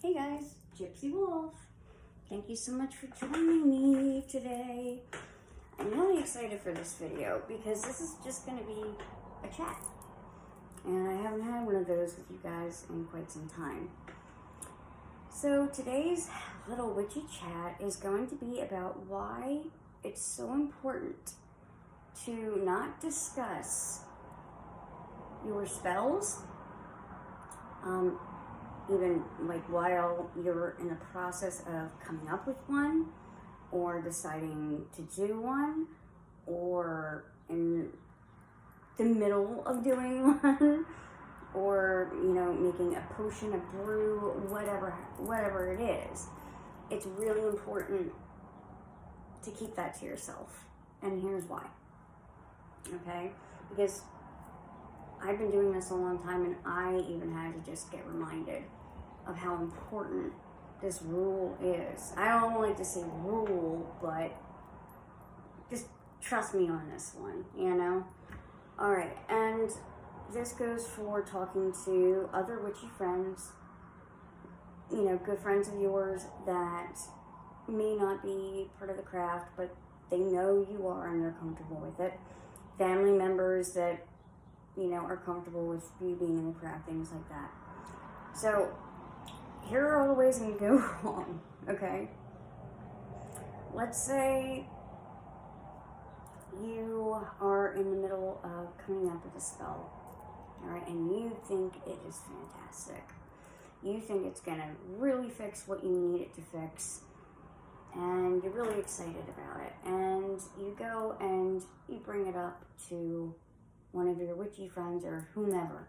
Hey guys, Gypsy Wolf. Thank you so much for joining me today. I'm really excited for this video because this is just going to be a chat. And I haven't had one of those with you guys in quite some time. So today's little witchy chat is going to be about why it's so important to not discuss your spells, even like while you're in the process of coming up with one or deciding to do one or in the middle of doing one or making a potion, a brew, whatever it is. It's really important to keep that to yourself, and here's why. Okay, because I've been doing this a long time, and I even had to just get reminded of how important this rule is. I don't like to say rule, but just trust me on this one, All right, and this goes for talking to other witchy friends, good friends of yours that may not be part of the craft, but they know you are and they're comfortable with it. Family members that are comfortable with you being in the craft, things like that. So here are all the ways it can go wrong, okay? Let's say you are in the middle of coming up with a spell, all right, and you think it is fantastic. You think it's gonna really fix what you need it to fix, and you're really excited about it. And you go and you bring it up to one of your witchy friends or whomever,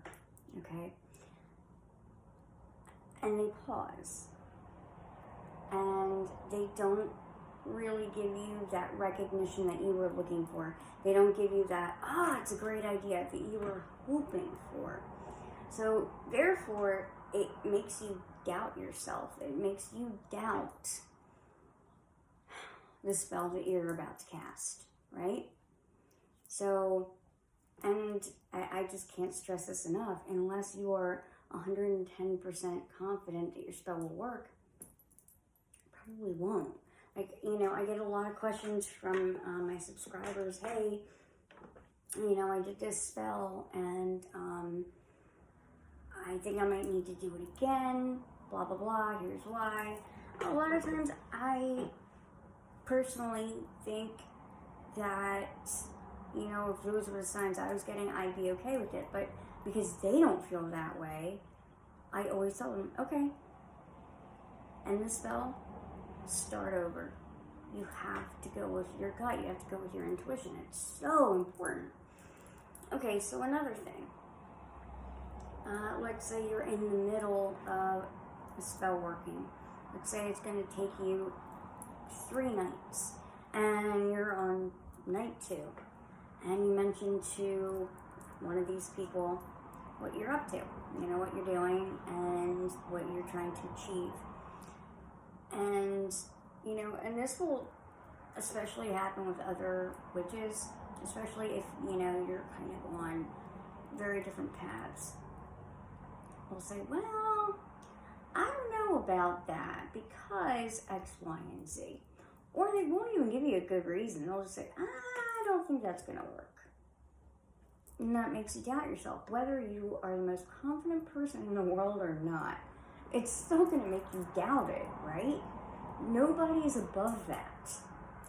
okay? And they pause. And they don't really give you that recognition that you were looking for. They don't give you that, it's a great idea that you were hoping for. So therefore, it makes you doubt yourself. It makes you doubt the spell that you're about to cast, right? So, and I just can't stress this enough, unless you are 110% confident that your spell will work, probably won't. I get a lot of questions from my subscribers. Hey, I did this spell and I think I might need to do it again, blah, blah, blah, here's why. A lot of times I personally think that, if those were the signs I was getting, I'd be okay with it. But because they don't feel that way, I always tell them, okay, end the spell, start over. You have to go with your gut. You have to go with your intuition. It's so important. Okay, so another thing. Let's say you're in the middle of a spell working. Let's say it's going to take you 3 nights, and you're on night 2. And you mention to one of these people what you're up to, what you're doing and what you're trying to achieve. And, and this will especially happen with other witches, especially if, you're kind of on very different paths. They'll say, well, I don't know about that because X, Y, and Z. Or they won't even give you a good reason. They'll just say, I don't think that's going to work. And that makes you doubt yourself. Whether you are the most confident person in the world or not, it's still going to make you doubt it, right? Nobody is above that.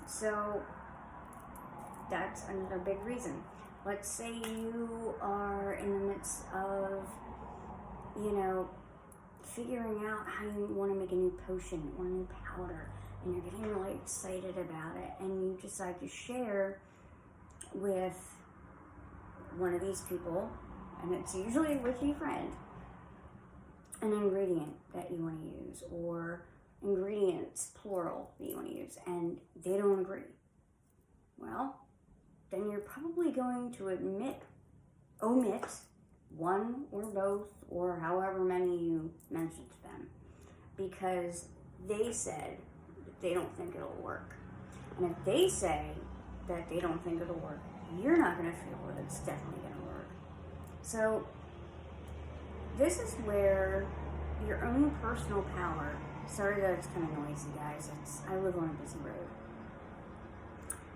So that's another big reason. Let's say you are in the midst of, figuring out how you want to make a new potion or a new powder, and you're getting really excited about it, and you decide to share with one of these people, and it's usually a witchy friend, an ingredient that you want to use, or ingredients, plural, that you want to use, and they don't agree. Well, then you're probably going to omit one or both, or however many you mentioned to them, because they said that they don't think it'll work. And if they say that they don't think it'll work, you're not going to feel that it's definitely going to work. So this is where your own personal power. Sorry that it's kind of noisy, guys. I live on a busy road.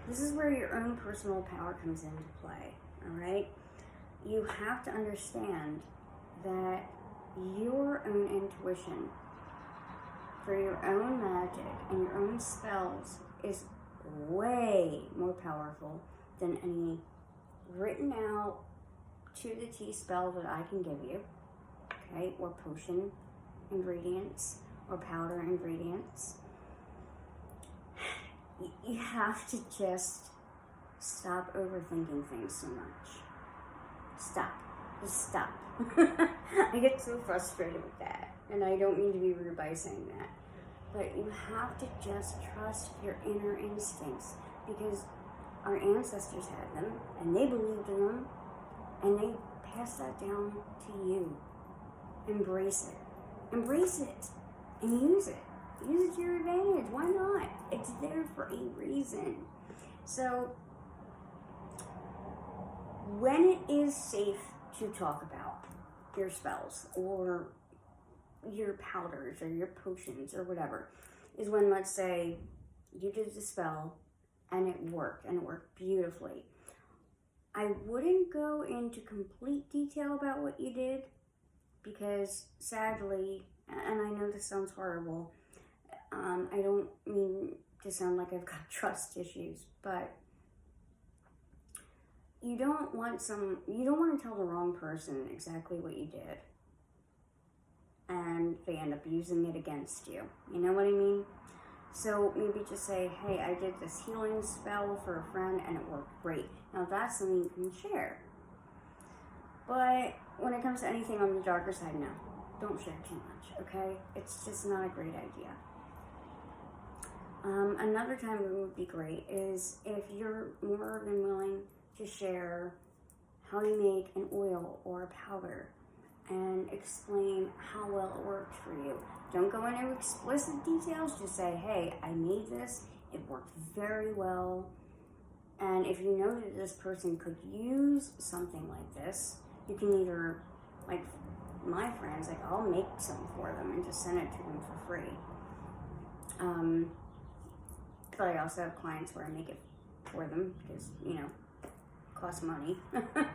This is where your own personal power comes into play, all right? You have to understand that your own intuition for your own magic and your own spells is way more powerful than any written out to the T spell that I can give you, okay, or potion ingredients or powder ingredients. You have to just stop overthinking things so much. Stop. Just stop. I get so frustrated with that, and I don't mean to be rude by saying that, but you have to just trust your inner instincts, because our ancestors had them, and they believed in them, and they passed that down to you. Embrace it. Embrace it, and use it. Use it to your advantage. Why not? It's there for a reason. So, when it is safe to talk about your spells or your powders or your potions or whatever, is when, let's say, you did the spell and it worked beautifully. I wouldn't go into complete detail about what you did, because sadly, and I know this sounds horrible, I don't mean to sound like I've got trust issues, but you don't want to tell the wrong person exactly what you did, and they end up using it against you. You know what I mean? So maybe just say, hey, I did this healing spell for a friend and it worked great. Now that's something you can share. But when it comes to anything on the darker side, no. Don't share too much, okay? It's just not a great idea. Another time it would be great is if you're more than willing to share how you make an oil or a powder and explain how well it worked for you. Don't go into explicit details, just say, hey, I made this, it worked very well, and if you know that this person could use something like this, you can either, like my friends, like I'll make some for them and just send it to them for free. But I also have clients where I make it for them because, you know, it costs money. But,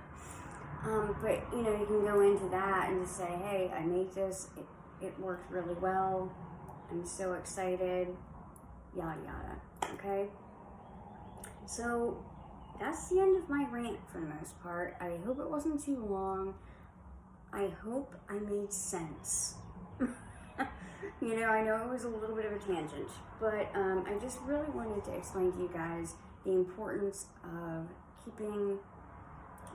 you know, you can go into that and just say, hey, I made this, it worked really well, I'm so excited, yada yada, okay? So, that's the end of my rant for the most part. I hope it wasn't too long. I hope I made sense. You know, I know it was a little bit of a tangent, but I just really wanted to explain to you guys the importance of keeping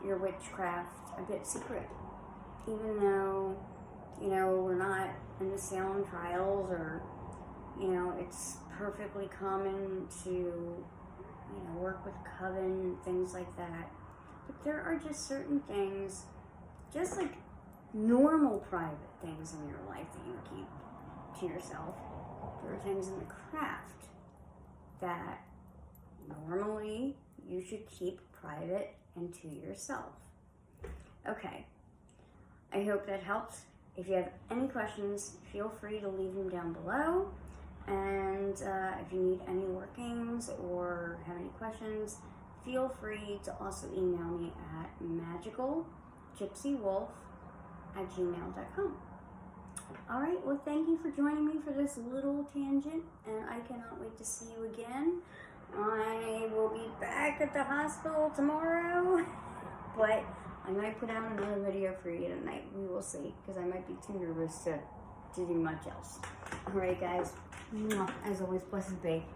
your witchcraft a bit secret. Even though, you know, we're not in the Salem trials, or, you know, it's perfectly common to, you know, work with coven and things like that. But there are just certain things, just like normal private things in your life that you keep to yourself. There are things in the craft that normally you should keep private and to yourself. Okay, I hope that helps. If you have any questions, feel free to leave them down below. And if you need any workings or have any questions, feel free to also email me at magicalgypsywolf@gmail.com. Alright, well, thank you for joining me for this little tangent, and I cannot wait to see you again. I will be back at the hospital tomorrow, but I might put out another video for you tonight. We will see, because I might be too nervous to do much else. Alright, guys. As always, blessed be.